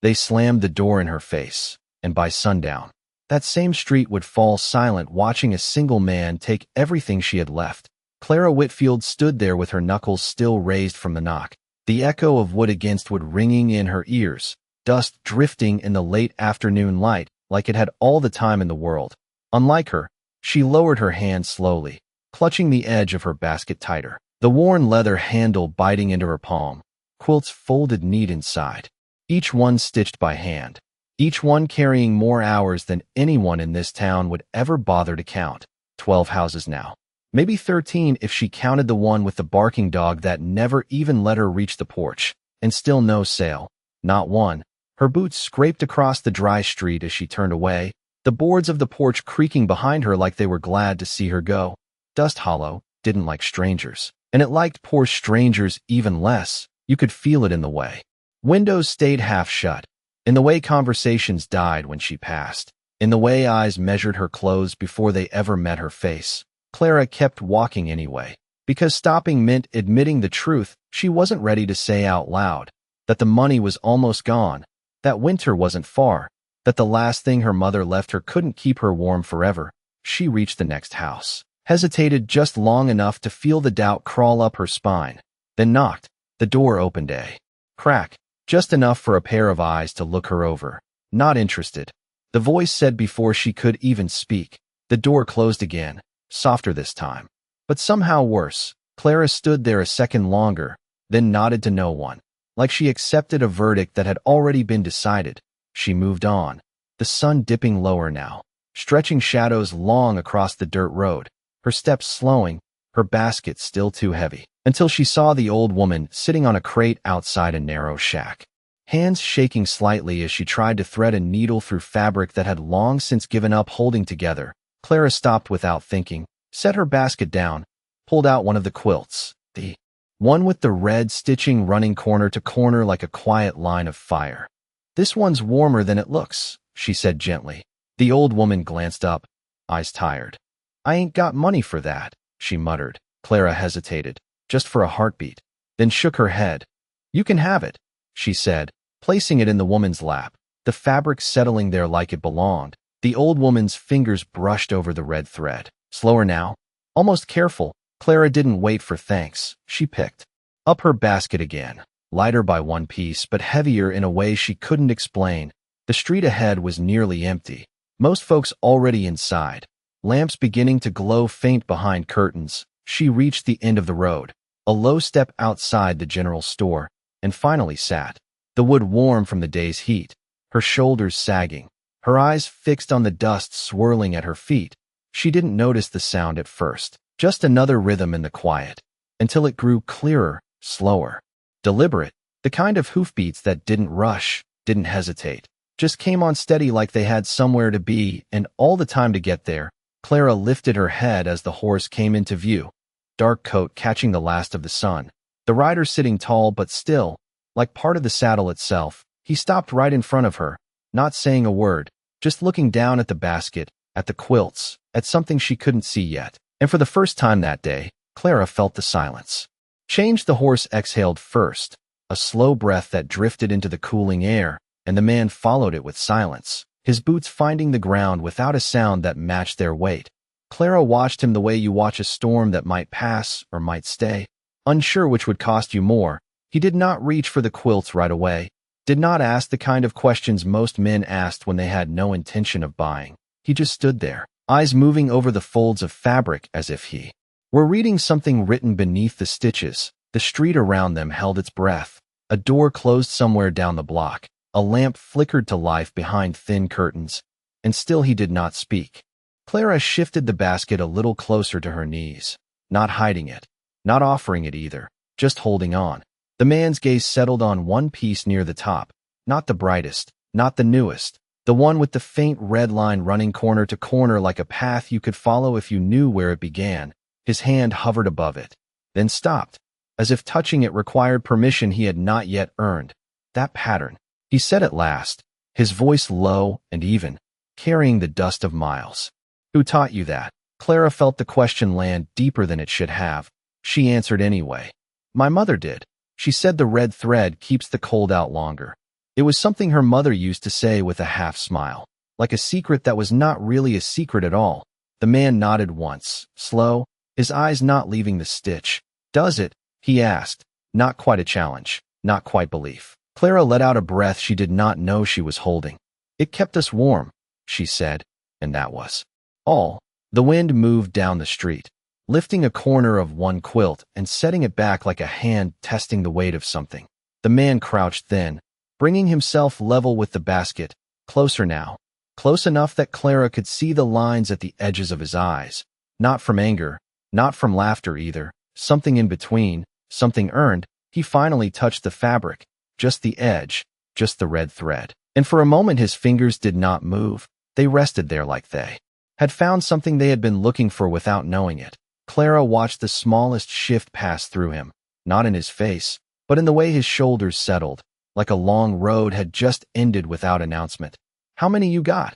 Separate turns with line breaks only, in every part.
They slammed the door in her face, and by sundown, that same street would fall silent, watching a single man take everything she had left. Clara Whitfield stood there with her knuckles still raised from the knock, the echo of wood against wood ringing in her ears, dust drifting in the late afternoon light like it had all the time in the world. Unlike her, she lowered her hand slowly, clutching the edge of her basket tighter, the worn leather handle biting into her palm. Quilts folded neat inside, each one stitched by hand, each one carrying more hours than anyone in this town would ever bother to count. 12 houses now. Maybe 13 if she counted the one with the barking dog that never even let her reach the porch. And still no sale. Not one. Her boots scraped across the dry street as she turned away, the boards of the porch creaking behind her like they were glad to see her go. Dust Hollow didn't like strangers, and it liked poor strangers even less. You could feel it in the way windows stayed half shut, in the way conversations died when she passed, in the way eyes measured her clothes before they ever met her face. Clara kept walking anyway, because stopping meant admitting the truth she wasn't ready to say out loud, that the money was almost gone, that winter wasn't far, that the last thing her mother left her couldn't keep her warm forever. She reached the next house, hesitated just long enough to feel the doubt crawl up her spine, then knocked. The door opened a crack, just enough for a pair of eyes to look her over. Not interested, the voice said before she could even speak. The door closed again, softer this time, but somehow worse. Clara stood there a second longer, then nodded to no one, like she accepted a verdict that had already been decided. She moved on, the sun dipping lower now, stretching shadows long across the dirt road, her steps slowing, her basket still too heavy, until she saw the old woman sitting on a crate outside a narrow shack, hands shaking slightly as she tried to thread a needle through fabric that had long since given up holding together. Clara stopped without thinking, set her basket down, pulled out one of the quilts, the one with the red stitching running corner to corner like a quiet line of fire. "This one's warmer than it looks," she said gently. The old woman glanced up, eyes tired. "I ain't got money for that," she muttered. Clara hesitated, just for a heartbeat, then shook her head. "You can have it," she said, placing it in the woman's lap, the fabric settling there like it belonged. The old woman's fingers brushed over the red thread. Slower now, almost careful. Clara didn't wait for thanks. She picked up her basket again, lighter by one piece but heavier in a way she couldn't explain. The street ahead was nearly empty, most folks already inside, lamps beginning to glow faint behind curtains. She reached the end of the road, a low step outside the general store, and finally sat, the wood warm from the day's heat, her shoulders sagging, her eyes fixed on the dust swirling at her feet. She didn't notice the sound at first, just another rhythm in the quiet, until it grew clearer, slower, deliberate, the kind of hoofbeats that didn't rush, didn't hesitate, just came on steady like they had somewhere to be and all the time to get there. Clara lifted her head as the horse came into view, dark coat catching the last of the sun, the rider sitting tall but still, like part of the saddle itself. He stopped right in front of her, not saying a word, just looking down at the basket, at the quilts, at something she couldn't see yet. And for the first time that day, Clara felt the silence. Change. The horse exhaled first, a slow breath that drifted into the cooling air, and the man followed it with silence, his boots finding the ground without a sound that matched their weight. Clara watched him the way you watch a storm that might pass or might stay, unsure which would cost you more. He did not reach for the quilts right away, did not ask the kind of questions most men asked when they had no intention of buying. He just stood there, eyes moving over the folds of fabric as if he were reading something written beneath the stitches. The street around them held its breath. A door closed somewhere down the block. A lamp flickered to life behind thin curtains, and still he did not speak. Clara shifted the basket a little closer to her knees, not hiding it, not offering it either, just holding on. The man's gaze settled on one piece near the top, not the brightest, not the newest, the one with the faint red line running corner to corner like a path you could follow if you knew where it began. His hand hovered above it, then stopped, as if touching it required permission he had not yet earned. "That pattern," he said at last, his voice low and even, carrying the dust of miles. "Who taught you that?" Clara felt the question land deeper than it should have. She answered anyway. "My mother did. She said the red thread keeps the cold out longer." It was something her mother used to say with a half smile, like a secret that was not really a secret at all. The man nodded once, slow, his eyes not leaving the stitch. "Does it?" he asked. Not quite a challenge, not quite belief. Clara let out a breath she did not know she was holding. "It kept us warm," she said, and that was all. The wind moved down the street, lifting a corner of one quilt and setting it back like a hand testing the weight of something. The man crouched then, bringing himself level with the basket, closer now, close enough that Clara could see the lines at the edges of his eyes. Not from anger, not from laughter either, something in between, something earned. He finally touched the fabric, just the edge, just the red thread. And for a moment his fingers did not move. They rested there like they had found something they had been looking for without knowing it. Clara watched the smallest shift pass through him, not in his face, but in the way his shoulders settled, like a long road had just ended without announcement. "How many you got?"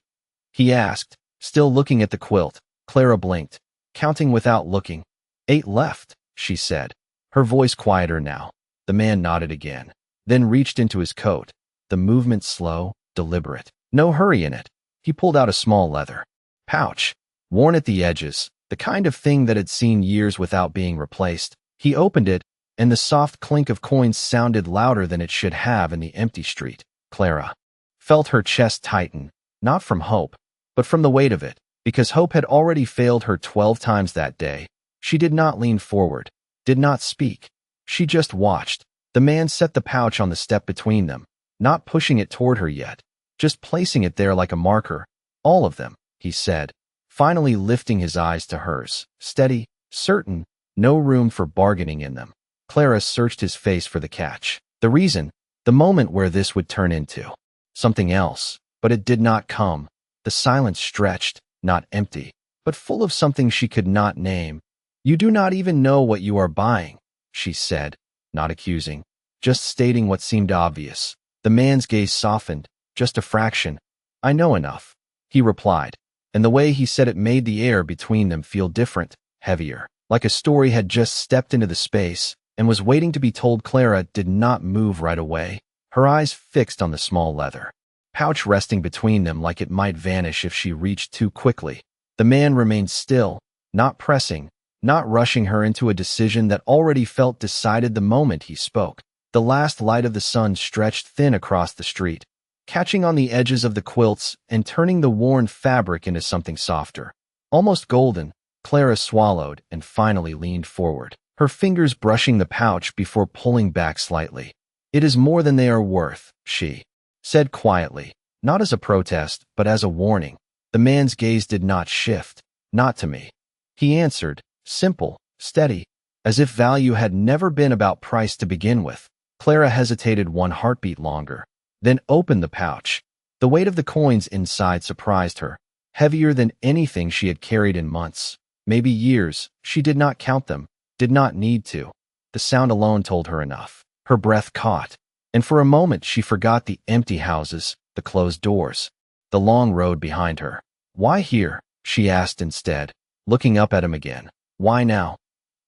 he asked, still looking at the quilt. Clara blinked, counting without looking. "8 left," she said, her voice quieter now. The man nodded again, then reached into his coat, the movement slow, deliberate. No hurry in it. He pulled out a small leather pouch, worn at the edges, the kind of thing that had seen years without being replaced. He opened it, and the soft clink of coins sounded louder than it should have in the empty street. Clara felt her chest tighten, not from hope, but from the weight of it, because hope had already failed her 12 times that day. She did not lean forward, did not speak. She just watched. The man set the pouch on the step between them, not pushing it toward her yet, just placing it there like a marker. "All of them," he said, finally lifting his eyes to hers. Steady, certain, no room for bargaining in them. Clara searched his face for the catch. The reason, the moment where this would turn into something else, but it did not come. The silence stretched, not empty, but full of something she could not name. "You do not even know what you are buying," she said, not accusing, just stating what seemed obvious. The man's gaze softened, just a fraction. "I know enough," he replied, and the way he said it made the air between them feel different, heavier, like a story had just stepped into the space and was waiting to be told. Clara did not move right away, her eyes fixed on the small leather pouch resting between them like it might vanish if she reached too quickly. The man remained still, not pressing, not rushing her into a decision that already felt decided the moment he spoke. The last light of the sun stretched thin across the street, catching on the edges of the quilts and turning the worn fabric into something softer, almost golden. Clara swallowed and finally leaned forward, her fingers brushing the pouch before pulling back slightly. "It is more than they are worth," she said quietly, not as a protest, but as a warning. The man's gaze did not shift. "Not to me," he answered, simple, steady, as if value had never been about price to begin with. Clara hesitated one heartbeat longer, then opened the pouch. The weight of the coins inside surprised her, heavier than anything she had carried in months, maybe years. She did not count them, did not need to. The sound alone told her enough. Her breath caught, and for a moment she forgot the empty houses, the closed doors, the long road behind her. "Why here?" she asked instead, looking up at him again. "Why now?"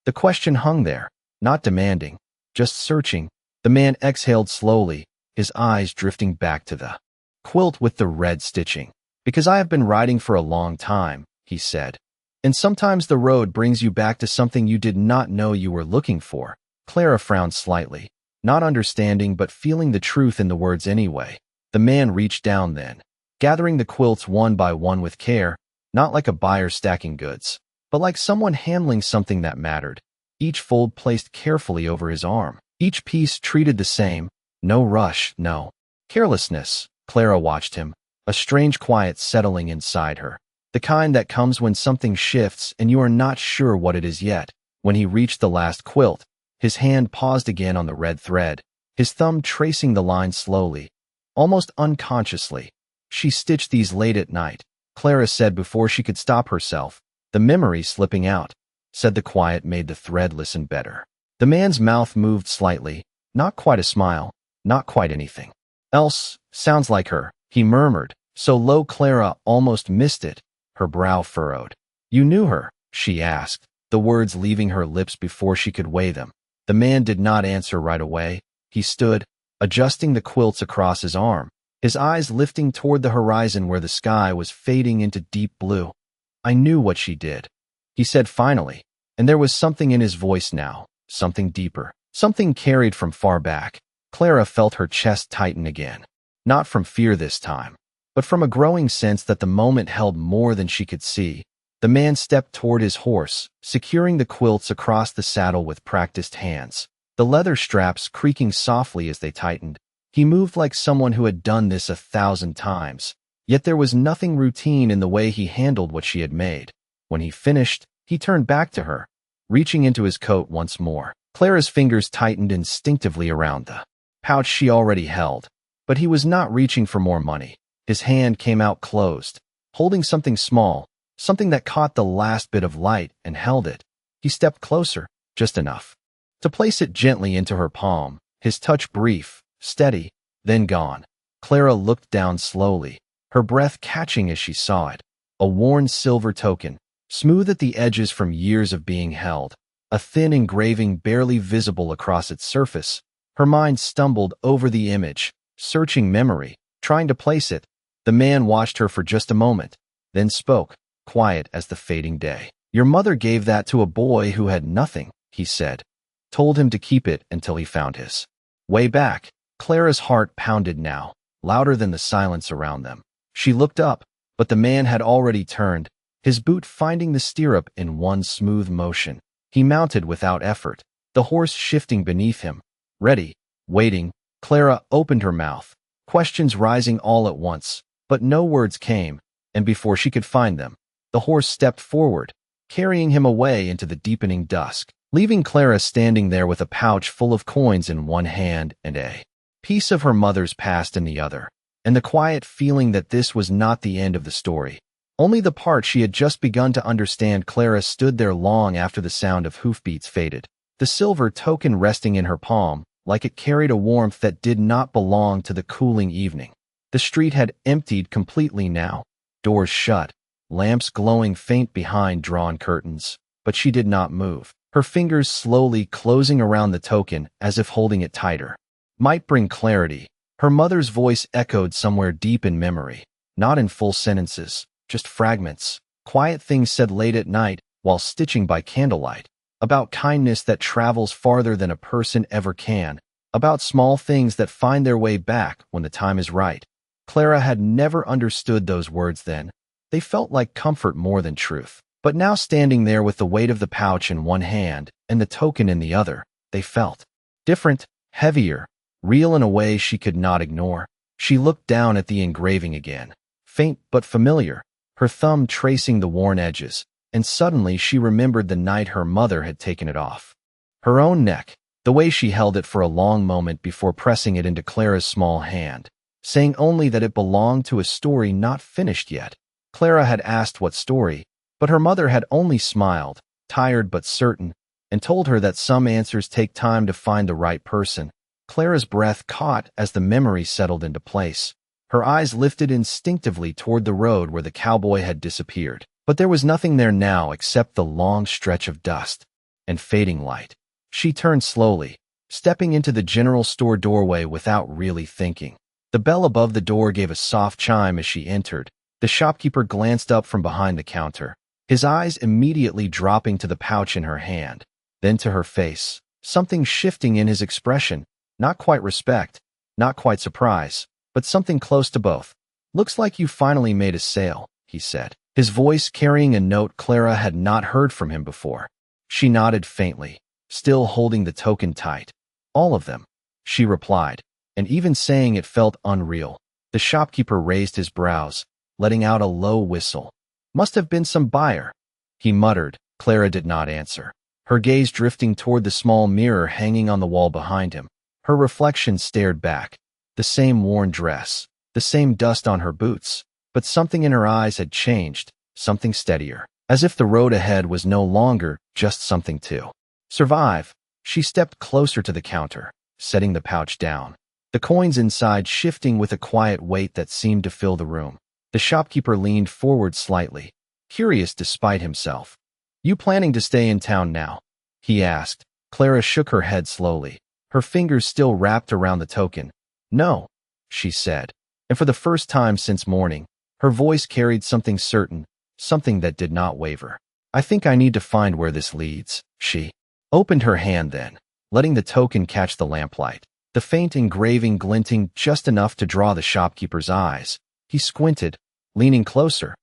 The question hung there, not demanding, just searching. The man exhaled slowly, his eyes drifting back to the quilt with the red stitching. "Because I have been writing for a long time," he said. "And sometimes the road brings you back to something you did not know you were looking for." Clara frowned slightly, not understanding but feeling the truth in the words anyway. The man reached down then, gathering the quilts one by one with care, not like a buyer stacking goods, but like someone handling something that mattered. Each fold placed carefully over his arm, each piece treated the same, no rush, no carelessness. Clara watched him, a strange quiet settling inside her, the kind that comes when something shifts and you are not sure what it is yet. When he reached the last quilt, his hand paused again on the red thread, his thumb tracing the line slowly, almost unconsciously. "She stitched these late at night," Clara said before she could stop herself, the memory slipping out. Said the quiet made the thread listen better. The man's mouth moved slightly, not quite a smile, not quite anything else. "Sounds like her," he murmured, so low Clara almost missed it, her brow furrowed. "You knew her?" she asked, the words leaving her lips before she could weigh them. The man did not answer right away. He stood, adjusting the quilts across his arm, his eyes lifting toward the horizon where the sky was fading into deep blue. "I knew what she did," he said finally, and there was something in his voice now, something deeper, something carried from far back. Clara felt her chest tighten again, not from fear this time, but from a growing sense that the moment held more than she could see. The man stepped toward his horse, securing the quilts across the saddle with practiced hands, the leather straps creaking softly as they tightened. He moved like someone who had done this 1,000 times, yet there was nothing routine in the way he handled what she had made. When he finished, he turned back to her, reaching into his coat once more. Clara's fingers tightened instinctively around the pouch she already held, but he was not reaching for more money. His hand came out closed, holding something small, something that caught the last bit of light and held it. He stepped closer, just enough to place it gently into her palm, his touch brief, steady, then gone. Clara looked down slowly, her breath catching as she saw it. A worn silver token, smooth at the edges from years of being held, a thin engraving barely visible across its surface. Her mind stumbled over the image, searching memory, trying to place it. The man watched her for just a moment, then spoke, quiet as the fading day. "Your mother gave that to a boy who had nothing," he said. "Told him to keep it until he found his way back." Clara's heart pounded now, louder than the silence around them. She looked up, but the man had already turned, his boot finding the stirrup in one smooth motion. He mounted without effort, the horse shifting beneath him. Ready, waiting. Clara opened her mouth, questions rising all at once, but no words came, and before she could find them, the horse stepped forward, carrying him away into the deepening dusk, leaving Clara standing there with a pouch full of coins in one hand and a piece of her mother's past in the other, and the quiet feeling that this was not the end of the story, only the part she had just begun to understand. Clara stood there long after the sound of hoofbeats faded, the silver token resting in her palm, like it carried a warmth that did not belong to the cooling evening. The street had emptied completely now, doors shut, lamps glowing faint behind drawn curtains, but she did not move, her fingers slowly closing around the token as if holding it tighter might bring clarity. Her mother's voice echoed somewhere deep in memory, not in full sentences, just fragments, quiet things said late at night while stitching by candlelight, about kindness that travels farther than a person ever can, about small things that find their way back when the time is right. Clara had never understood those words then. They felt like comfort more than truth. But now, standing there with the weight of the pouch in one hand and the token in the other, they felt different, heavier, real in a way she could not ignore. She looked down at the engraving again, faint but familiar, her thumb tracing the worn edges, and suddenly she remembered the night her mother had taken it off her own neck, the way she held it for a long moment before pressing it into Clara's small hand, saying only that it belonged to a story not finished yet. Clara had asked what story, but her mother had only smiled, tired but certain, and told her that some answers take time to find the right person. Clara's breath caught as the memory settled into place. Her eyes lifted instinctively toward the road where the cowboy had disappeared, but there was nothing there now except the long stretch of dust and fading light. She turned slowly, stepping into the general store doorway without really thinking. The bell above the door gave a soft chime as she entered. The shopkeeper glanced up from behind the counter, his eyes immediately dropping to the pouch in her hand, then to her face, something shifting in his expression. Not quite respect, not quite surprise, but something close to both. "Looks like you finally made a sale," he said, his voice carrying a note Clara had not heard from him before. She nodded faintly, still holding the token tight. "All of them," she replied, and even saying it felt unreal. The shopkeeper raised his brows, letting out a low whistle. "Must have been some buyer," he muttered. Clara did not answer, her gaze drifting toward the small mirror hanging on the wall behind him. Her reflection stared back, the same worn dress, the same dust on her boots, but something in her eyes had changed, something steadier, as if the road ahead was no longer just something to survive. She stepped closer to the counter, setting the pouch down, the coins inside shifting with a quiet weight that seemed to fill the room. The shopkeeper leaned forward slightly, curious despite himself. "You planning to stay in town now?" he asked. Clara shook her head slowly, her fingers still wrapped around the token. "No," she said, and for the first time since morning, her voice carried something certain, something that did not waver. "I think I need to find where this leads." She opened her hand then, letting the token catch the lamplight, the faint engraving glinting just enough to draw the shopkeeper's eyes. He squinted, leaning closer.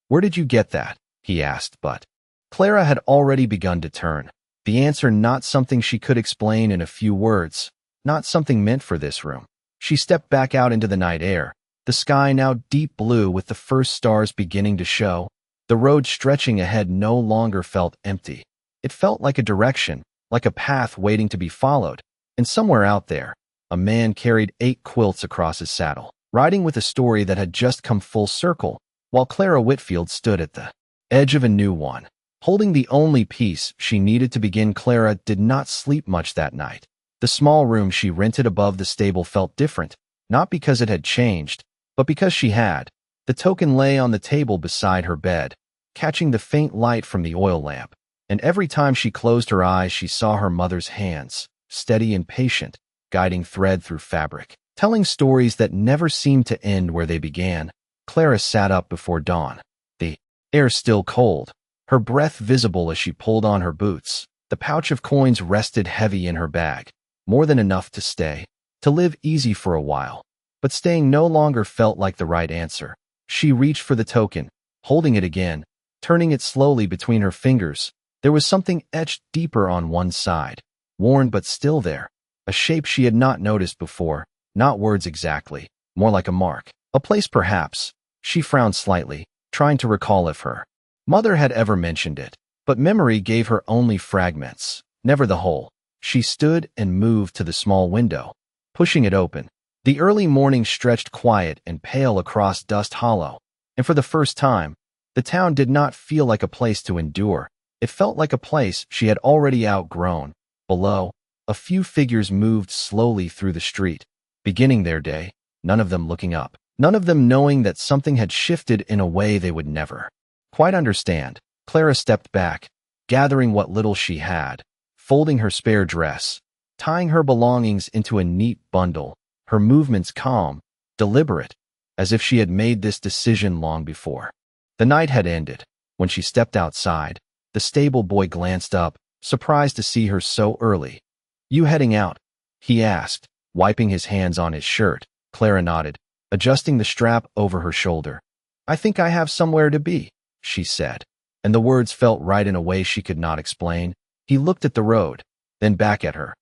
"Where did you get that?" he asked, but Clara had already begun to turn. The answer not something she could explain in a few words, not something meant for this room. She stepped back out into the night air, the sky now deep blue with the first stars beginning to show. The road stretching ahead no longer felt empty. It felt like a direction, like a path waiting to be followed. And somewhere out there, a man carried 8 quilts across his saddle, riding with a story that had just come full circle, while Clara Whitfield stood at the edge of a new one, holding the only piece she needed to begin. Clara did not sleep much that night. The small room she rented above the stable felt different, not because it had changed, but because she had. The token lay on the table beside her bed, catching the faint light from the oil lamp, and every time she closed her eyes she saw her mother's hands, steady and patient, guiding thread through fabric, telling stories that never seemed to end where they began. Clara sat up before dawn, the air still cold, her breath visible as she pulled on her boots. The pouch of coins rested heavy in her bag, more than enough to live easy for a while. But staying no longer felt like the right answer. She reached for the token, holding it again, turning it slowly between her fingers. There was something etched deeper on one side, worn but still there, a shape she had not noticed before, not words exactly, more like a mark, a place perhaps. She frowned slightly, trying to recall if her mother had ever mentioned it, but memory gave her only fragments, never the whole. She stood and moved to the small window, pushing it open. The early morning stretched quiet and pale across Dust Hollow, and for the first time, the town did not feel like a place to endure. It felt like a place she had already outgrown. Below, a few figures moved slowly through the street, beginning their day, none of them looking up, none of them knowing that something had shifted in a way they would never quite understand. Clara stepped back, gathering what little she had, folding her spare dress, tying her belongings into a neat bundle, her movements calm, deliberate, as if she had made this decision long before. The night had ended. When she stepped outside, the stable boy glanced up, surprised to see her so early. "You heading out?" he asked, wiping his hands on his shirt. Clara nodded, adjusting the strap over her shoulder. "I think I have somewhere to be," she said, and the words felt right in a way she could not explain. He looked at the road, then back at her.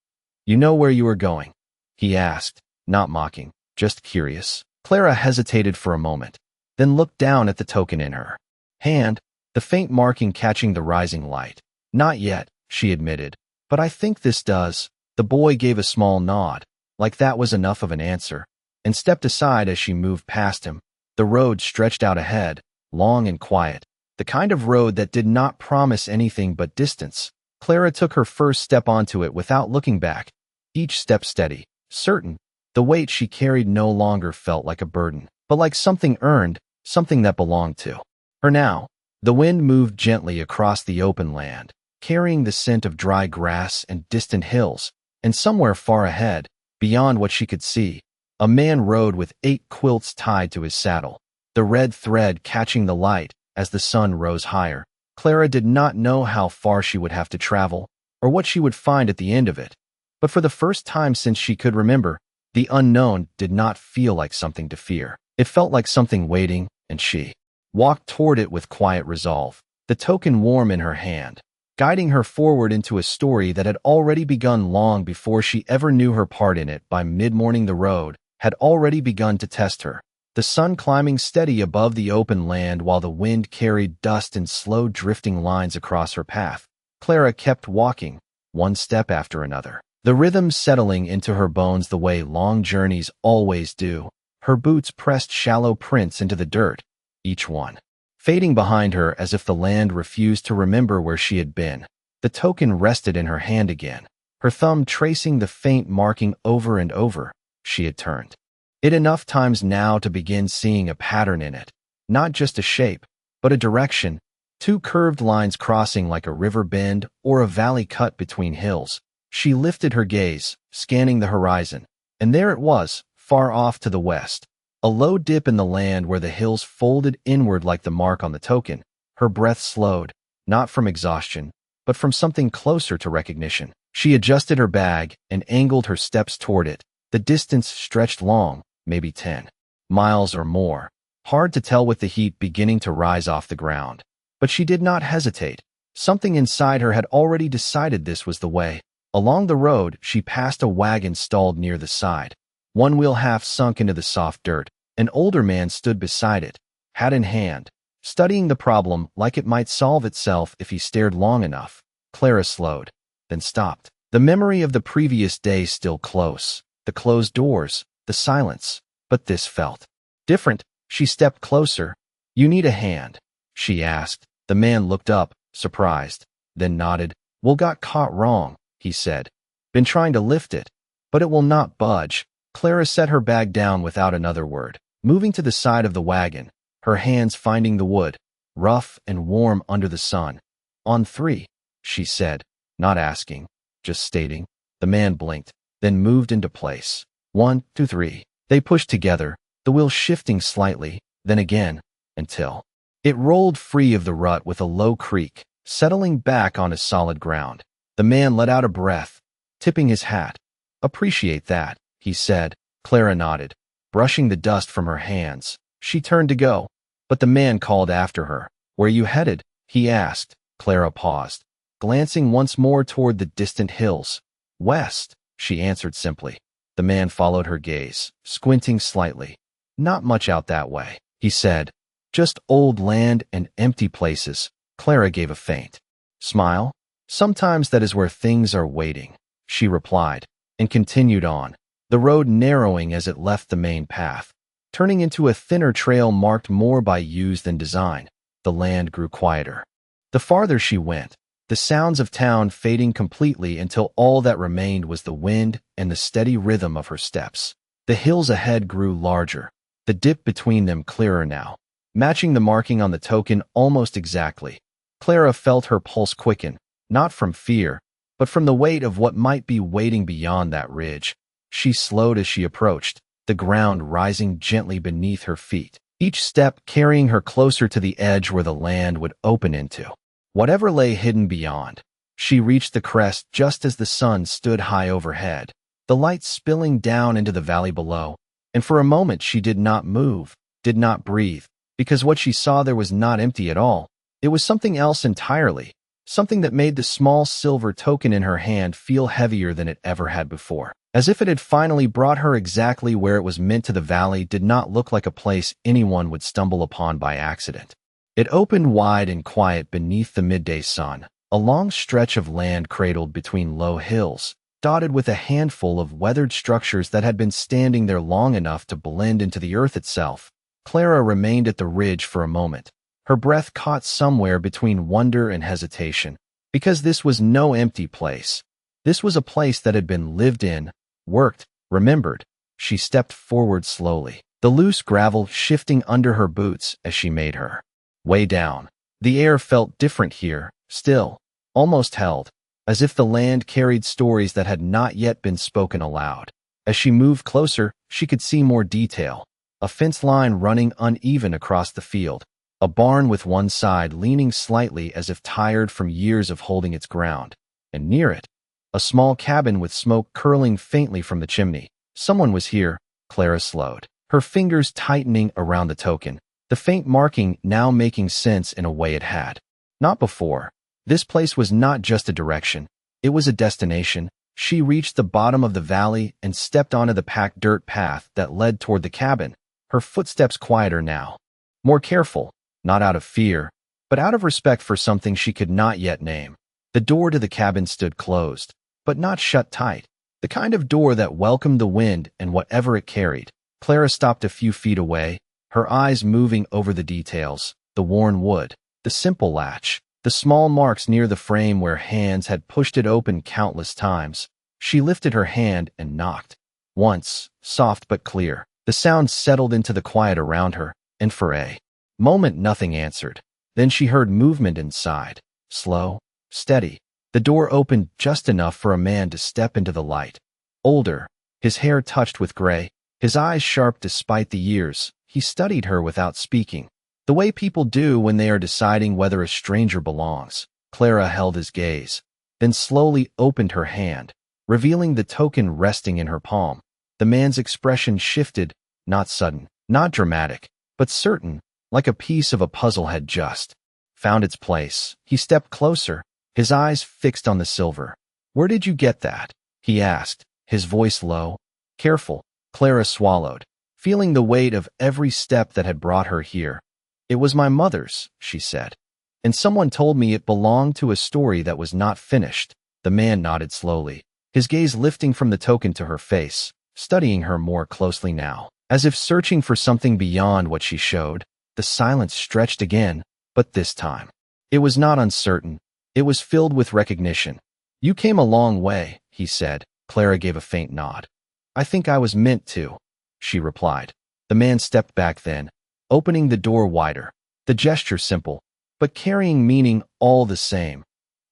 "You know where you are going?" he asked, not mocking, just curious. Clara hesitated for a moment, then looked down at the token in her hand, the faint marking catching the rising light. "Not yet," she admitted, "but I think this does." The boy gave a small nod, like that was enough of an answer, and stepped aside as she moved past him. The road stretched out ahead, long and quiet, the kind of road that did not promise anything but distance. Clara took her first step onto it without looking back, each step steady, certain. The weight she carried no longer felt like a burden, but like something earned, something that belonged to her now. The wind moved gently across the open land, carrying the scent of dry grass and distant hills, and somewhere far ahead, beyond what she could see, a man rode with 8 quilts tied to his saddle, the red thread catching the light as the sun rose higher. Clara did not know how far she would have to travel, or what she would find at the end of it, but for the first time since she could remember, the unknown did not feel like something to fear. It felt like something waiting, and she walked toward it with quiet resolve, the token warm in her hand, guiding her forward into a story that had already begun long before she ever knew her part in it. By mid-morning the road had already begun to test her, the sun climbing steady above the open land while the wind carried dust in slow drifting lines across her path. Clara kept walking, one step after another, the rhythm settling into her bones the way long journeys always do. Her boots pressed shallow prints into the dirt, each one fading behind her as if the land refused to remember where she had been. The token rested in her hand again, her thumb tracing the faint marking over and over. She had turned it enough times now to begin seeing a pattern in it, not just a shape, but a direction, 2 curved lines crossing like a river bend or a valley cut between hills. She lifted her gaze, scanning the horizon, and there it was, far off to the west. A low dip in the land where the hills folded inward like the mark on the token. Her breath slowed, not from exhaustion, but from something closer to recognition. She adjusted her bag and angled her steps toward it. The distance stretched long, maybe 10 miles or more. Hard to tell with the heat beginning to rise off the ground. But she did not hesitate. Something inside her had already decided this was the way. Along the road, she passed a wagon stalled near the side. One wheel half sunk into the soft dirt. An older man stood beside it, hat in hand, studying the problem like it might solve itself if he stared long enough. Clara slowed, then stopped. The memory of the previous day still close. The closed doors, the silence. But this felt different. She stepped closer. "You need a hand?" she asked. The man looked up, surprised, then nodded. "Well, got caught wrong," he said. "Been trying to lift it, but it will not budge." Clara set her bag down without another word, moving to the side of the wagon, her hands finding the wood, rough and warm under the sun. "On three," she said, not asking, just stating. The man blinked, then moved into place. 1, 2, 3. They pushed together, the wheel shifting slightly, then again, until it rolled free of the rut with a low creak, settling back onto solid ground. The man let out a breath, tipping his hat. "Appreciate that," he said. Clara nodded, brushing the dust from her hands. She turned to go, but the man called after her. "Where you headed?" he asked. Clara paused, glancing once more toward the distant hills. "West," she answered simply. The man followed her gaze, squinting slightly. "Not much out that way," he said. "Just old land and empty places." Clara gave a faint smile. "Sometimes that is where things are waiting," she replied, and continued on, the road narrowing as it left the main path, turning into a thinner trail marked more by use than design. The land grew quieter. The farther she went, the sounds of town fading completely until all that remained was the wind and the steady rhythm of her steps. The hills ahead grew larger, the dip between them clearer now, matching the marking on the token almost exactly. Clara felt her pulse quicken, not from fear, but from the weight of what might be waiting beyond that ridge. She slowed as she approached, the ground rising gently beneath her feet, each step carrying her closer to the edge where the land would open into whatever lay hidden beyond. She reached the crest just as the sun stood high overhead, the light spilling down into the valley below, and for a moment she did not move, did not breathe, because what she saw there was not empty at all. It was something else entirely, something that made the small silver token in her hand feel heavier than it ever had before. As if it had finally brought her exactly where it was meant to. The valley did not look like a place anyone would stumble upon by accident. It opened wide and quiet beneath the midday sun, a long stretch of land cradled between low hills, dotted with a handful of weathered structures that had been standing there long enough to blend into the earth itself. Clara remained at the ridge for a moment, her breath caught somewhere between wonder and hesitation, because this was no empty place. This was a place that had been lived in, worked, remembered. She stepped forward slowly, the loose gravel shifting under her boots as she made her way down. The air felt different here, still, almost held, as if the land carried stories that had not yet been spoken aloud. As she moved closer, she could see more detail. A fence line running uneven across the field, a barn with one side leaning slightly as if tired from years of holding its ground, and near it, a small cabin with smoke curling faintly from the chimney. Someone was here. Clara slowed, her fingers tightening around the token, the faint marking now making sense in a way it had not before. This place was not just a direction, it was a destination. She reached the bottom of the valley and stepped onto the packed dirt path that led toward the cabin, her footsteps quieter now, more careful, not out of fear, but out of respect for something she could not yet name. The door to the cabin stood closed, but not shut tight, the kind of door that welcomed the wind and whatever it carried. Clara stopped a few feet away, her eyes moving over the details, the worn wood, the simple latch, the small marks near the frame where hands had pushed it open countless times. She lifted her hand and knocked. Once, soft but clear, the sound settled into the quiet around her, and for a moment nothing answered. Then she heard movement inside, slow, steady, The door opened just enough for a man to step into the light. Older, his hair touched with gray, his eyes sharp despite the years, he studied her without speaking. The way people do when they are deciding whether a stranger belongs. Clara held his gaze, then slowly opened her hand, revealing the token resting in her palm. The man's expression shifted, not sudden, not dramatic, but certain, like a piece of a puzzle had just found its place. He stepped closer, his eyes fixed on the silver. "Where did you get that?" he asked, his voice low, careful. Clara swallowed, feeling the weight of every step that had brought her here. "It was my mother's," she said. "And someone told me it belonged to a story that was not finished." The man nodded slowly, his gaze lifting from the token to her face, studying her more closely now, as if searching for something beyond what she showed. The silence stretched again, but this time, it was not uncertain. It was filled with recognition. "You came a long way," he said. Clara gave a faint nod. "I think I was meant to," she replied. The man stepped back then, opening the door wider, the gesture simple, but carrying meaning all the same.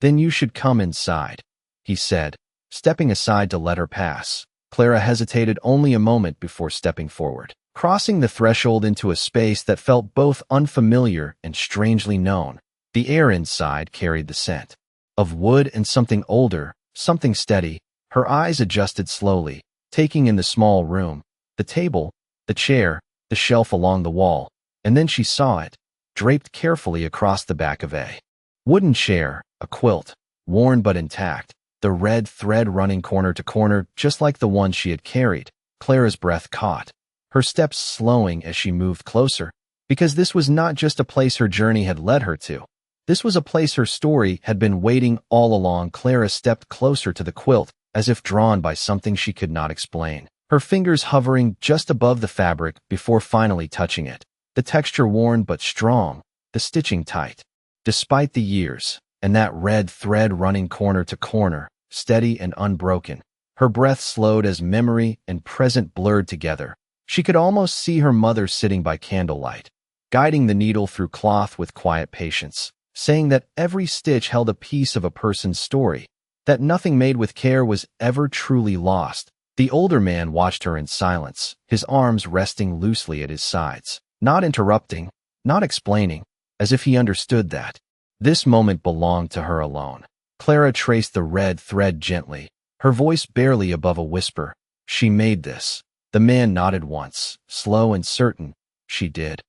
"Then you should come inside," he said, stepping aside to let her pass. Clara hesitated only a moment before stepping forward, crossing the threshold into a space that felt both unfamiliar and strangely known. The air inside carried the scent of wood and something older, something steady. Her eyes adjusted slowly, taking in the small room, the table, the chair, the shelf along the wall, and then she saw it, draped carefully across the back of a wooden chair, a quilt, worn but intact, the red thread running corner to corner just like the one she had carried. Clara's breath caught, her steps slowing as she moved closer, because this was not just a place her journey had led her to. This was a place her story had been waiting all along. Clara stepped closer to the quilt, as if drawn by something she could not explain, her fingers hovering just above the fabric before finally touching it. The texture worn but strong, the stitching tight, despite the years, and that red thread running corner to corner, steady and unbroken. Her breath slowed as memory and present blurred together. She could almost see her mother sitting by candlelight, guiding the needle through cloth with quiet patience, saying that every stitch held a piece of a person's story, that nothing made with care was ever truly lost. The older man watched her in silence, his arms resting loosely at his sides, not interrupting, not explaining, as if he understood that this moment belonged to her alone. Clara traced the red thread gently, her voice barely above a whisper. "She made this." The man nodded once, slow and certain. "She did,"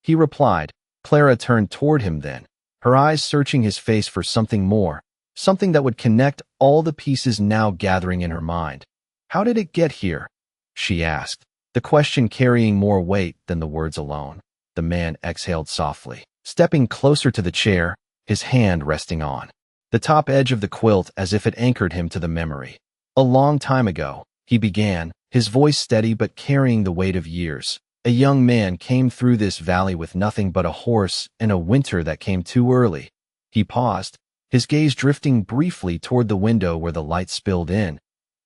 he replied. Clara turned toward him then, her eyes searching his face for something more, something that would connect all the pieces now gathering in her mind. "How did it get here?" she asked, the question carrying more weight than the words alone. The man exhaled softly, stepping closer to the chair, his hand resting on the top edge of the quilt as if it anchored him to the memory. "A long time ago," he began, his voice steady but carrying the weight of years. "A young man came through this valley with nothing but a horse and a winter that came too early." He paused, his gaze drifting briefly toward the window where the light spilled in.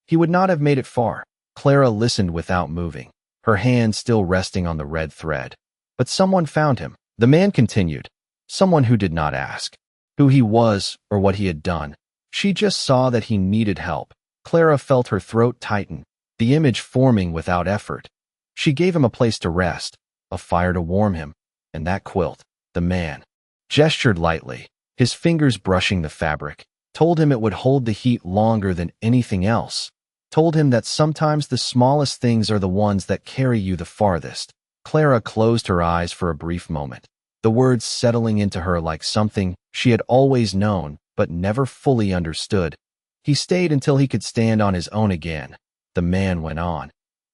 He would not have made it far. Clara listened without moving, her hand still resting on the red thread. "But someone found him," the man continued. "Someone who did not ask who he was or what he had done. She just saw that he needed help." Clara felt her throat tighten, the image forming without effort. She gave him a place to rest, a fire to warm him, and that quilt. The man gestured lightly, his fingers brushing the fabric, told him it would hold the heat longer than anything else, told him that sometimes the smallest things are the ones that carry you the farthest. Clara closed her eyes for a brief moment, the words settling into her like something she had always known but never fully understood. He stayed until he could stand on his own again. The man went on,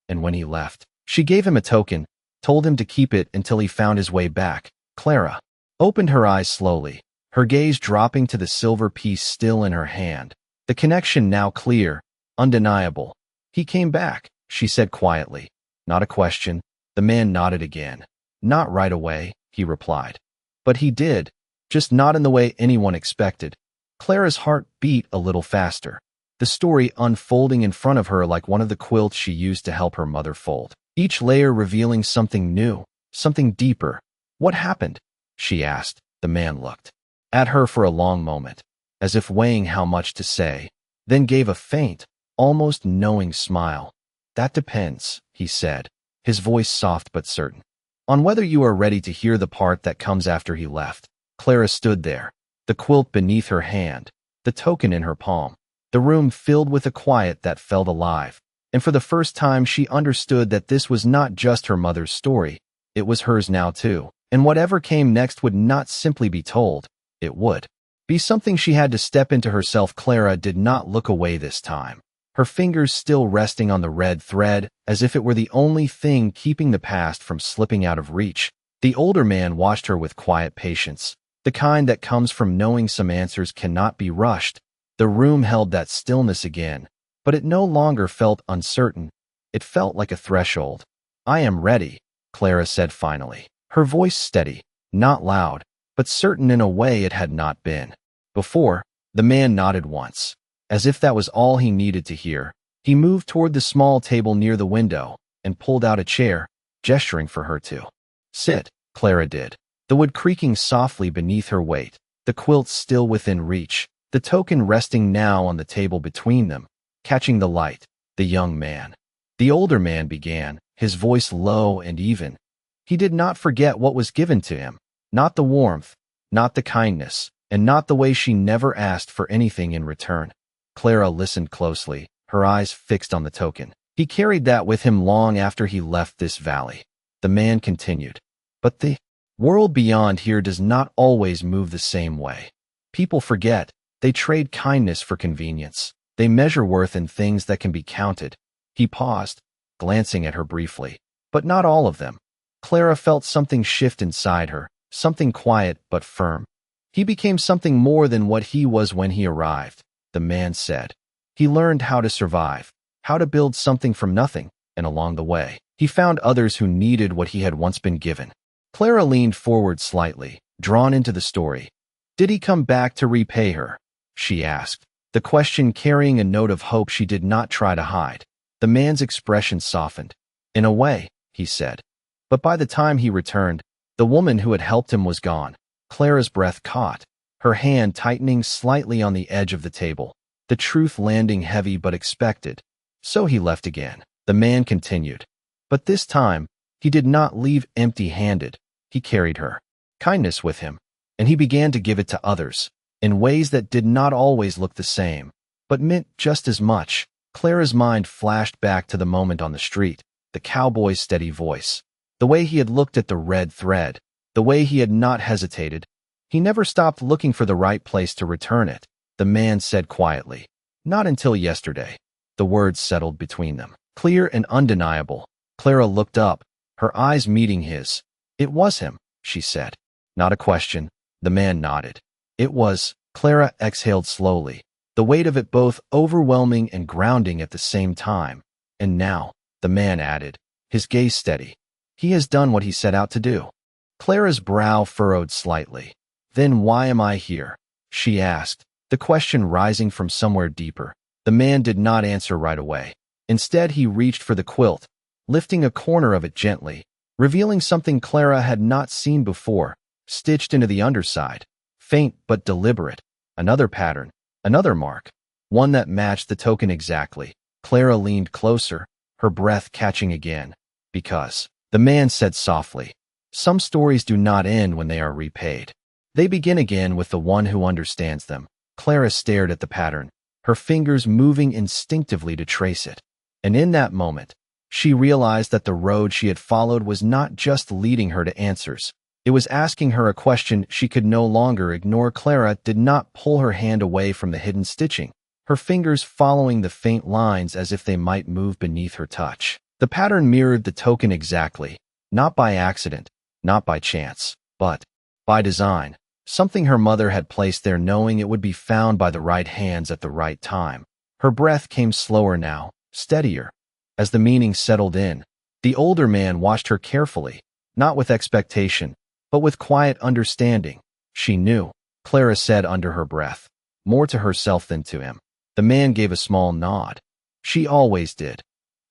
and when he left, she gave him a token, told him to keep it until he found his way back. Clara opened her eyes slowly, her gaze dropping to the silver piece still in her hand. The connection now clear, undeniable. "He came back," she said quietly. Not a question. The man nodded again. "Not right away," he replied. "But he did, just not in the way anyone expected." Clara's heart beat a little faster, the story unfolding in front of her like one of the quilts she used to help her mother fold, each layer revealing something new, something deeper. "What happened?" she asked. The man looked at her for a long moment, as if weighing how much to say, then gave a faint, almost knowing smile. "That depends," he said, his voice soft but certain, "on whether you are ready to hear the part that comes after he left." Clara stood there, the quilt beneath her hand, the token in her palm, the room filled with a quiet that felt alive. And for the first time she understood that this was not just her mother's story, it was hers now too. And whatever came next would not simply be told, it would be something she had to step into herself. Clara did not look away this time, her fingers still resting on the red thread, as if it were the only thing keeping the past from slipping out of reach. The older man watched her with quiet patience, the kind that comes from knowing some answers cannot be rushed. The room held that stillness again, but it no longer felt uncertain. It felt like a threshold. "I am ready," Clara said finally, her voice steady, not loud, but certain in a way it had not been before. The man nodded once, as if that was all he needed to hear. He moved toward the small table near the window and pulled out a chair, gesturing for her to sit. Clara did, the wood creaking softly beneath her weight, the quilt still within reach, the token resting now on the table between them, catching the light. "The young man," the older man began, his voice low and even. He did not forget what was given to him, not the warmth, not the kindness, and not the way she never asked for anything in return. Clara listened closely, her eyes fixed on the token. "He carried that with him long after he left this valley," the man continued. "But the world beyond here does not always move the same way. People forget. They trade kindness for convenience. They measure worth in things that can be counted." He paused, glancing at her briefly. "But not all of them." Clara felt something shift inside her, something quiet but firm. "He became something more than what he was when he arrived," the man said. "He learned how to survive, how to build something from nothing, and along the way, he found others who needed what he had once been given." Clara leaned forward slightly, drawn into the story. "Did he come back to repay her?" she asked, the question carrying a note of hope she did not try to hide. The man's expression softened. "In a way," he said. "But by the time he returned, the woman who had helped him was gone." Clara's breath caught, her hand tightening slightly on the edge of the table, the truth landing heavy but expected. "So he left again," the man continued. "But this time, he did not leave empty-handed. He carried her kindness with him, and he began to give it to others, in ways that did not always look the same, but meant just as much." Clara's mind flashed back to the moment on the street, the cowboy's steady voice, the way he had looked at the red thread, the way he had not hesitated. He never stopped looking for the right place to return it. The man said quietly, "Not until yesterday." The words settled between them, clear and undeniable. Clara looked up, her eyes meeting his. "It was him," she said. "Not a question." The man nodded. "It was." Clara exhaled slowly, the weight of it both overwhelming and grounding at the same time. "And now," the man added, his gaze steady, "he has done what he set out to do." Clara's brow furrowed slightly. "Then why am I here?" she asked, the question rising from somewhere deeper. The man did not answer right away. Instead, he reached for the quilt, lifting a corner of it gently, revealing something Clara had not seen before, stitched into the underside, faint but deliberate. Another pattern, another mark, one that matched the token exactly. Clara leaned closer, her breath catching again. "Because," the man said softly, "some stories do not end when they are repaid. They begin again with the one who understands them." Clara stared at the pattern, her fingers moving instinctively to trace it. And in that moment, she realized that the road she had followed was not just leading her to answers. It was asking her a question she could no longer ignore. Clara did not pull her hand away from the hidden stitching, her fingers following the faint lines as if they might move beneath her touch. The pattern mirrored the token exactly, not by accident, not by chance, but by design. Something her mother had placed there, knowing it would be found by the right hands at the right time. Her breath came slower now, steadier. As the meaning settled in, the older man watched her carefully, not with expectation, but with quiet understanding. "She knew," Clara said under her breath, more to herself than to him. The man gave a small nod. "She always did,"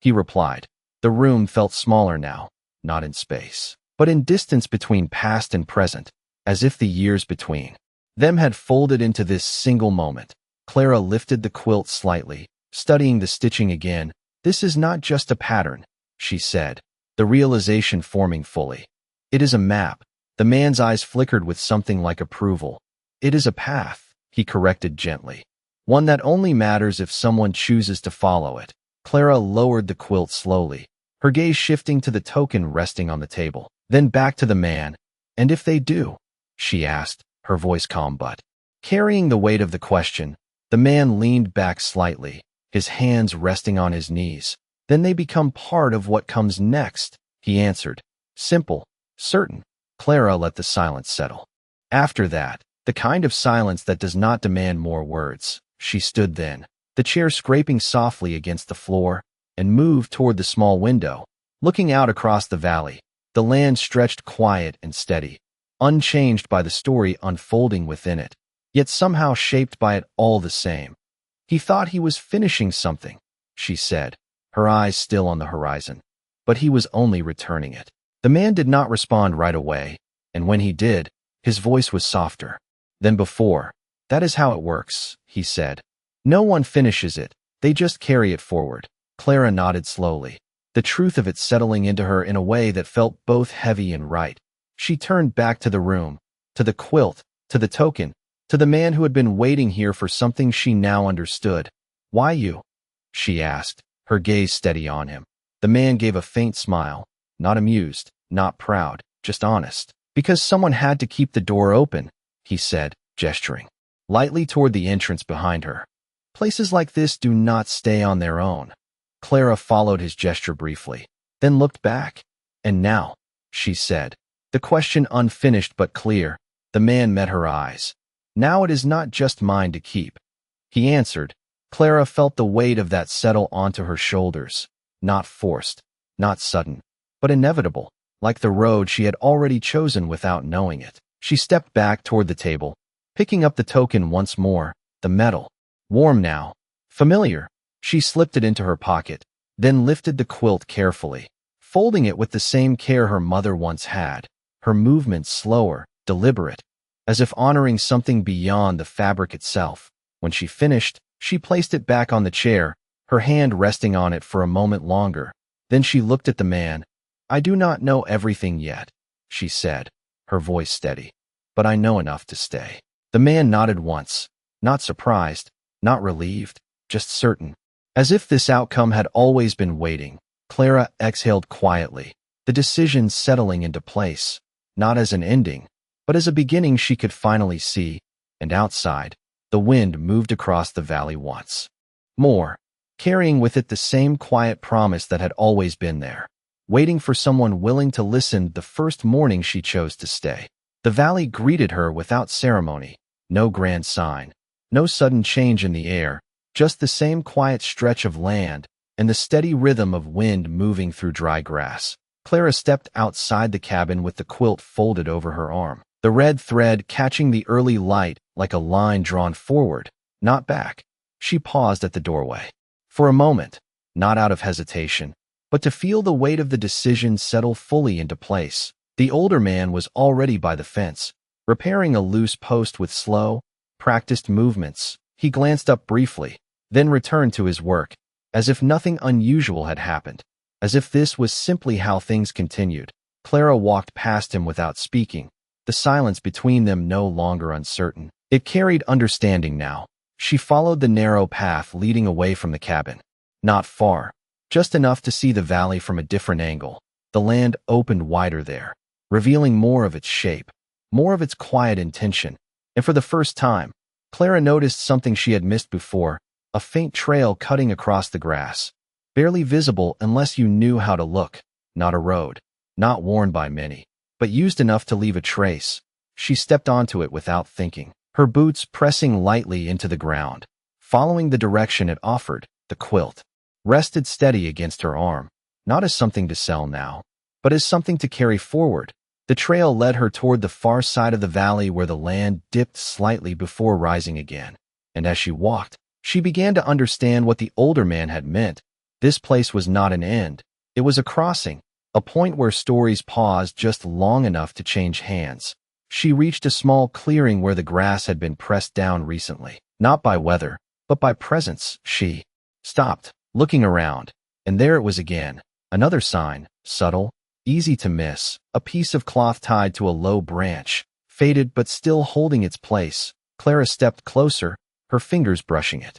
he replied. The room felt smaller now, not in space, but in distance between past and present, as if the years between Them had folded into this single moment. Clara lifted the quilt slightly, studying the stitching again. This is not just a pattern, she said, the realization forming fully. It is a map. The man's eyes flickered with something like approval. It is a path, he corrected gently. One that only matters if someone chooses to follow it. Clara lowered the quilt slowly, her gaze shifting to the token resting on the table, then back to the man. And if they do? She asked, her voice calm but carrying the weight of the question. The man leaned back slightly, his hands resting on his knees. Then they become part of what comes next, he answered. Simple, certain. Clara let the silence settle. After that, the kind of silence that does not demand more words, she stood then, the chair scraping softly against the floor, and moved toward the small window, looking out across the valley. The land stretched quiet and steady, unchanged by the story unfolding within it, yet somehow shaped by it all the same. He thought he was finishing something, she said, her eyes still on the horizon. But he was only returning it. The man did not respond right away, and when he did, his voice was softer than before. That is how it works, he said. No one finishes it, they just carry it forward. Clara nodded slowly, the truth of it settling into her in a way that felt both heavy and right. She turned back to the room, to the quilt, to the token, to the man who had been waiting here for something she now understood. Why you? She asked, her gaze steady on him. The man gave a faint smile, not amused, not proud, just honest. Because someone had to keep the door open, he said, gesturing lightly toward the entrance behind her. Places like this do not stay on their own. Clara followed his gesture briefly, then looked back. And now, she said, the question unfinished but clear. The man met her eyes. Now it is not just mine to keep, he answered. Clara felt the weight of that settle onto her shoulders, not forced, not sudden, but inevitable, like the road she had already chosen without knowing it. She stepped back toward the table, picking up the token once more, the metal, warm now, familiar. She slipped it into her pocket, then lifted the quilt carefully, folding it with the same care her mother once had, her movements slower, deliberate, as if honoring something beyond the fabric itself. When she finished, she placed it back on the chair, her hand resting on it for a moment longer. Then she looked at the man. I do not know everything yet, she said, her voice steady, but I know enough to stay. The man nodded once, not surprised, not relieved, just certain. As if this outcome had always been waiting, Clara exhaled quietly, the decision settling into place, not as an ending, but as a beginning she could finally see. And outside, the wind moved across the valley once more, carrying with it the same quiet promise that had always been there, waiting for someone willing to listen. The first morning she chose to stay, the valley greeted her without ceremony, no grand sign, no sudden change in the air, just the same quiet stretch of land and the steady rhythm of wind moving through dry grass. Clara stepped outside the cabin with the quilt folded over her arm, the red thread catching the early light like a line drawn forward, not back. She paused at the doorway. For a moment, not out of hesitation, but to feel the weight of the decision settle fully into place. The older man was already by the fence, repairing a loose post with slow, practiced movements. He glanced up briefly, then returned to his work, as if nothing unusual had happened, as if this was simply how things continued. Clara walked past him without speaking, the silence between them no longer uncertain. It carried understanding now. She followed the narrow path leading away from the cabin. Not far, just enough to see the valley from a different angle. The land opened wider there, revealing more of its shape, more of its quiet intention. And for the first time, Clara noticed something she had missed before, a faint trail cutting across the grass, barely visible unless you knew how to look. Not a road, not worn by many, but used enough to leave a trace. She stepped onto it without thinking, her boots pressing lightly into the ground, following the direction it offered. The quilt rested steady against her arm, not as something to sell now, but as something to carry forward. The trail led her toward the far side of the valley where the land dipped slightly before rising again. And as she walked, she began to understand what the older man had meant. This place was not an end. It was a crossing, a point where stories paused just long enough to change hands. She reached a small clearing where the grass had been pressed down recently. Not by weather, but by presence. She stopped, looking around, and there it was again. Another sign, subtle, easy to miss, a piece of cloth tied to a low branch, faded but still holding its place. Clara stepped closer, her fingers brushing it.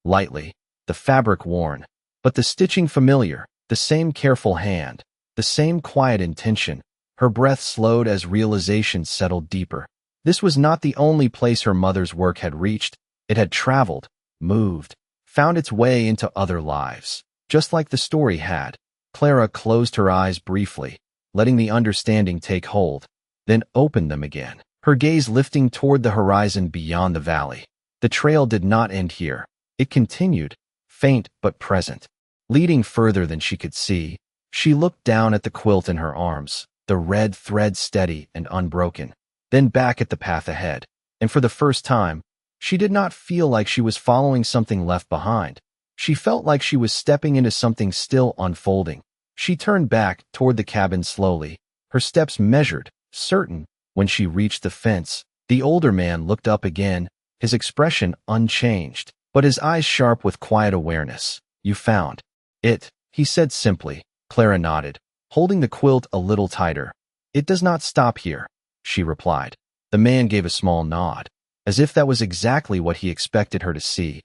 Lightly, the fabric worn, but the stitching familiar, the same careful hand, the same quiet intention. Her breath slowed as realization settled deeper. This was not the only place her mother's work had reached. It had traveled, moved, found its way into other lives, just like the story had. Clara closed her eyes briefly, letting the understanding take hold, then opened them again, her gaze lifting toward the horizon beyond the valley. The trail did not end here. It continued, faint but present, leading further than she could see. She looked down at the quilt in her arms, the red thread steady and unbroken, then back at the path ahead, and for the first time, she did not feel like she was following something left behind. She felt like she was stepping into something still unfolding. She turned back toward the cabin slowly, her steps measured, certain. When she reached the fence, the older man looked up again, his expression unchanged, but his eyes sharp with quiet awareness. "You found it," he said simply. Clara nodded, holding the quilt a little tighter. "It does not stop here," she replied. The man gave a small nod, as if that was exactly what he expected her to see.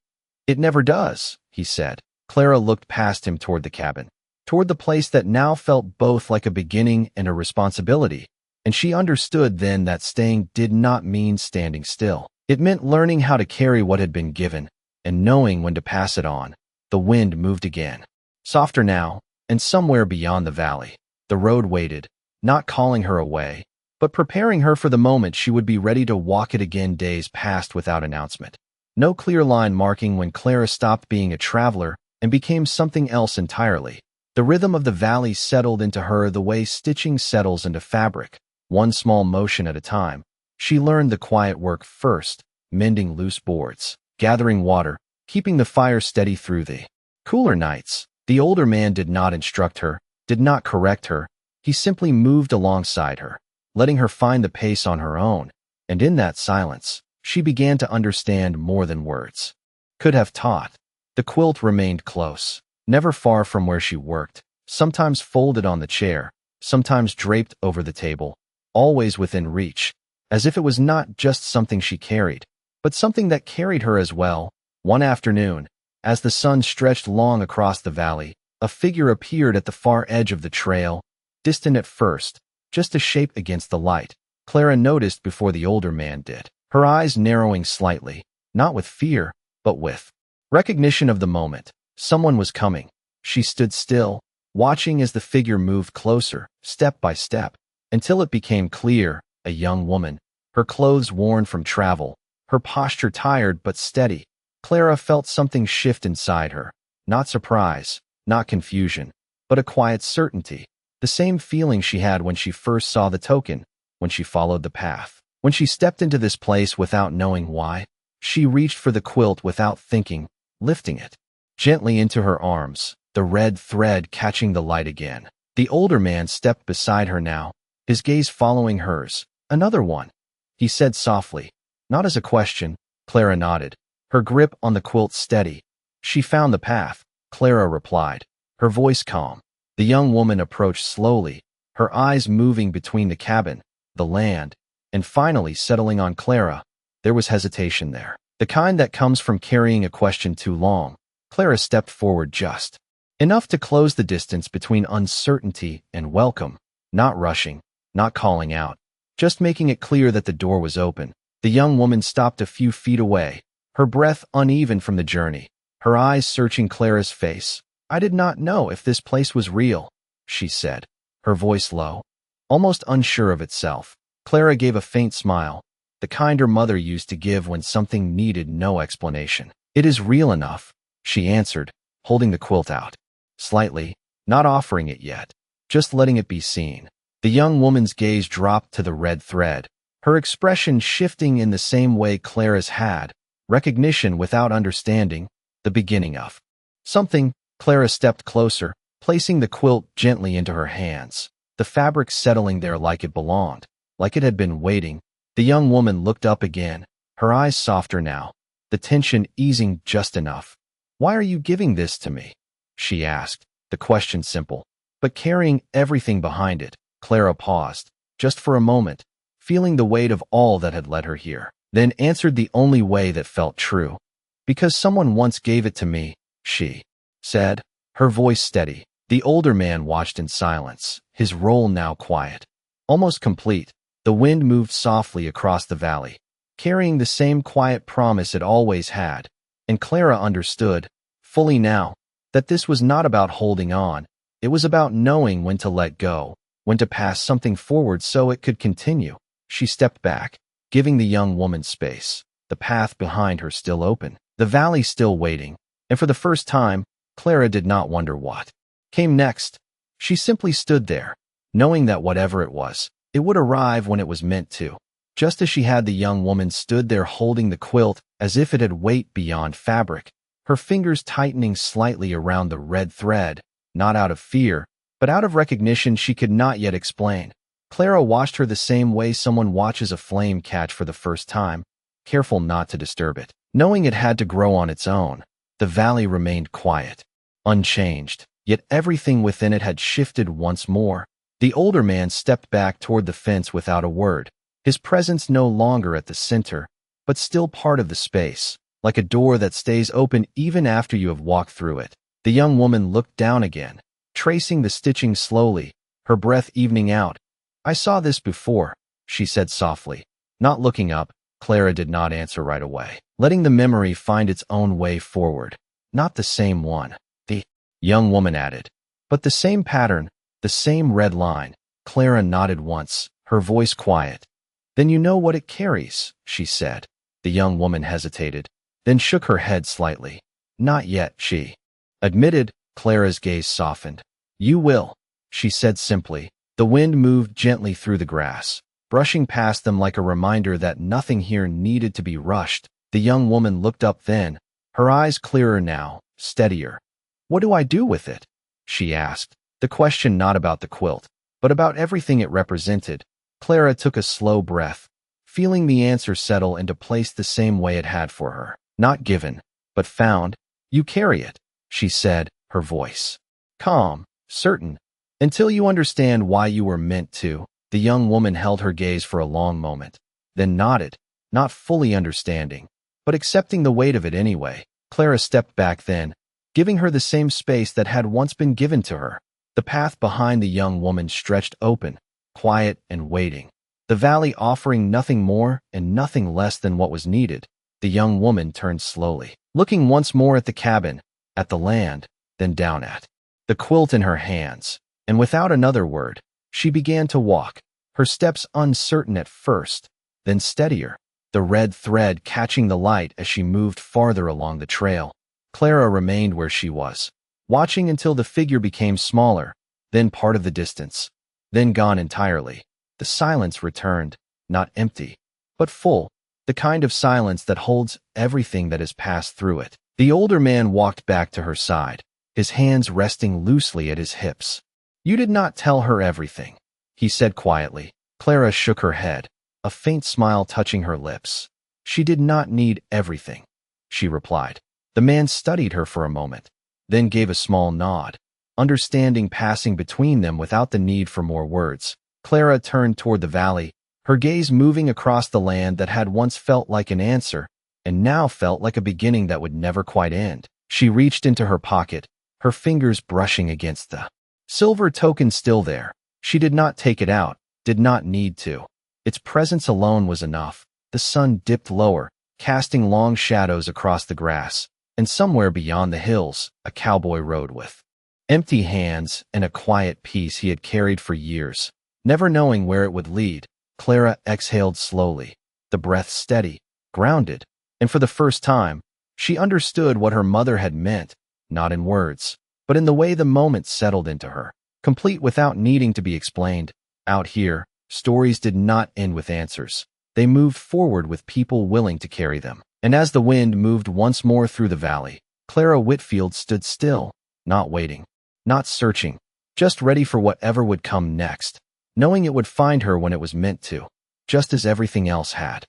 "It never does," he said. Clara looked past him toward the cabin, toward the place that now felt both like a beginning and a responsibility, and she understood then that staying did not mean standing still. It meant learning how to carry what had been given, and knowing when to pass it on. The wind moved again, softer now, and somewhere beyond the valley, the road waited, not calling her away, but preparing her for the moment she would be ready to walk it again. Days passed without announcement. No clear line marking when Clara stopped being a traveler and became something else entirely. The rhythm of the valley settled into her the way stitching settles into fabric, one small motion at a time. She learned the quiet work first, mending loose boards, gathering water, keeping the fire steady through the cooler nights. The older man did not instruct her, did not correct her. He simply moved alongside her, letting her find the pace on her own, and in that silence, she began to understand more than words could have taught. The quilt remained close, never far from where she worked, sometimes folded on the chair, sometimes draped over the table, always within reach, as if it was not just something she carried, but something that carried her as well. One afternoon, as the sun stretched long across the valley, a figure appeared at the far edge of the trail, distant at first, just a shape against the light. Clara noticed before the older man did, her eyes narrowing slightly, not with fear, but with recognition of the moment. Someone was coming. She stood still, watching as the figure moved closer, step by step, until it became clear, a young woman, her clothes worn from travel, her posture tired but steady. Clara felt something shift inside her, not surprise, not confusion, but a quiet certainty. The same feeling she had when she first saw the token, when she followed the path, when she stepped into this place without knowing why. She reached for the quilt without thinking, lifting it gently into her arms, the red thread catching the light again. The older man stepped beside her now, his gaze following hers. "Another one," he said softly, not as a question. Clara nodded, her grip on the quilt steady. "She found the path," Clara replied, her voice calm. The young woman approached slowly, her eyes moving between the cabin, the land, and finally settling on Clara. There was hesitation there, the kind that comes from carrying a question too long. Clara stepped forward just enough to close the distance between uncertainty and welcome, not rushing, not calling out, just making it clear that the door was open. The young woman stopped a few feet away, her breath uneven from the journey, her eyes searching Clara's face. "I did not know if this place was real," she said, her voice low, almost unsure of itself. Clara gave a faint smile, the kind her mother used to give when something needed no explanation. "It is real enough," she answered, holding the quilt out slightly, not offering it yet, just letting it be seen. The young woman's gaze dropped to the red thread, her expression shifting in the same way Clara's had, recognition without understanding, the beginning of something. Clara stepped closer, placing the quilt gently into her hands, the fabric settling there like it belonged, like it had been waiting. The young woman looked up again, her eyes softer now, the tension easing just enough. "Why are you giving this to me?" she asked, the question simple, but carrying everything behind it. Clara paused, just for a moment, feeling the weight of all that had led her here, then answered the only way that felt true. "Because someone once gave it to me," she said, her voice steady. The older man watched in silence, his role now quiet, almost complete. The wind moved softly across the valley, carrying the same quiet promise it always had, and Clara understood, fully now, that this was not about holding on, it was about knowing when to let go, when to pass something forward so it could continue. She stepped back, giving the young woman space, the path behind her still open, the valley still waiting, and for the first time, Clara did not wonder what came next. She simply stood there, knowing that whatever it was, it would arrive when it was meant to. Just as she had, the young woman stood there holding the quilt as if it had weight beyond fabric, her fingers tightening slightly around the red thread, not out of fear, but out of recognition she could not yet explain. Clara watched her the same way someone watches a flame catch for the first time, careful not to disturb it, knowing it had to grow on its own. The valley remained quiet, unchanged, yet everything within it had shifted once more. The older man stepped back toward the fence without a word, his presence no longer at the center, but still part of the space, like a door that stays open even after you have walked through it. The young woman looked down again, tracing the stitching slowly, her breath evening out. "I saw this before," she said softly. Not looking up, Clara did not answer right away, letting the memory find its own way forward. "Not the same one," the young woman added, "but the same pattern, the same red line." Clara nodded once, her voice quiet. "Then you know what it carries," she said. The young woman hesitated, then shook her head slightly. "Not yet," she admitted. Clara's gaze softened. "You will," she said simply. The wind moved gently through the grass, brushing past them like a reminder that nothing here needed to be rushed. The young woman looked up then, her eyes clearer now, steadier. "What do I do with it?" she asked, the question not about the quilt, but about everything it represented. Clara took a slow breath, feeling the answer settle into place the same way it had for her. "Not given, but found. You carry it," she said, her voice calm, certain, "until you understand why you were meant to." The young woman held her gaze for a long moment, then nodded, not fully understanding, but accepting the weight of it anyway. Clara stepped back then, giving her the same space that had once been given to her. The path behind the young woman stretched open, quiet and waiting, the valley offering nothing more and nothing less than what was needed. The young woman turned slowly, looking once more at the cabin, at the land, then down at the quilt in her hands, and without another word, she began to walk, her steps uncertain at first, then steadier, the red thread catching the light as she moved farther along the trail. Clara remained where she was, watching until the figure became smaller, then part of the distance, then gone entirely. The silence returned, not empty, but full, the kind of silence that holds everything that has passed through it. The older man walked back to her side, his hands resting loosely at his hips. "You did not tell her everything," he said quietly. Clara shook her head, a faint smile touching her lips. "She did not need everything," she replied. The man studied her for a moment, then gave a small nod, understanding passing between them without the need for more words. Clara turned toward the valley, her gaze moving across the land that had once felt like an answer, and now felt like a beginning that would never quite end. She reached into her pocket, her fingers brushing against the silver token still there. She did not take it out, did not need to. Its presence alone was enough. The sun dipped lower, casting long shadows across the grass, and somewhere beyond the hills, a cowboy rode with empty hands and a quiet peace he had carried for years, never knowing where it would lead. Clara exhaled slowly, the breath steady, grounded, and for the first time, she understood what her mother had meant, not in words, but in the way the moment settled into her, complete without needing to be explained. Out here, stories did not end with answers. They moved forward with people willing to carry them. And as the wind moved once more through the valley, Clara Whitfield stood still, not waiting, not searching, just ready for whatever would come next, knowing it would find her when it was meant to. just as everything else had.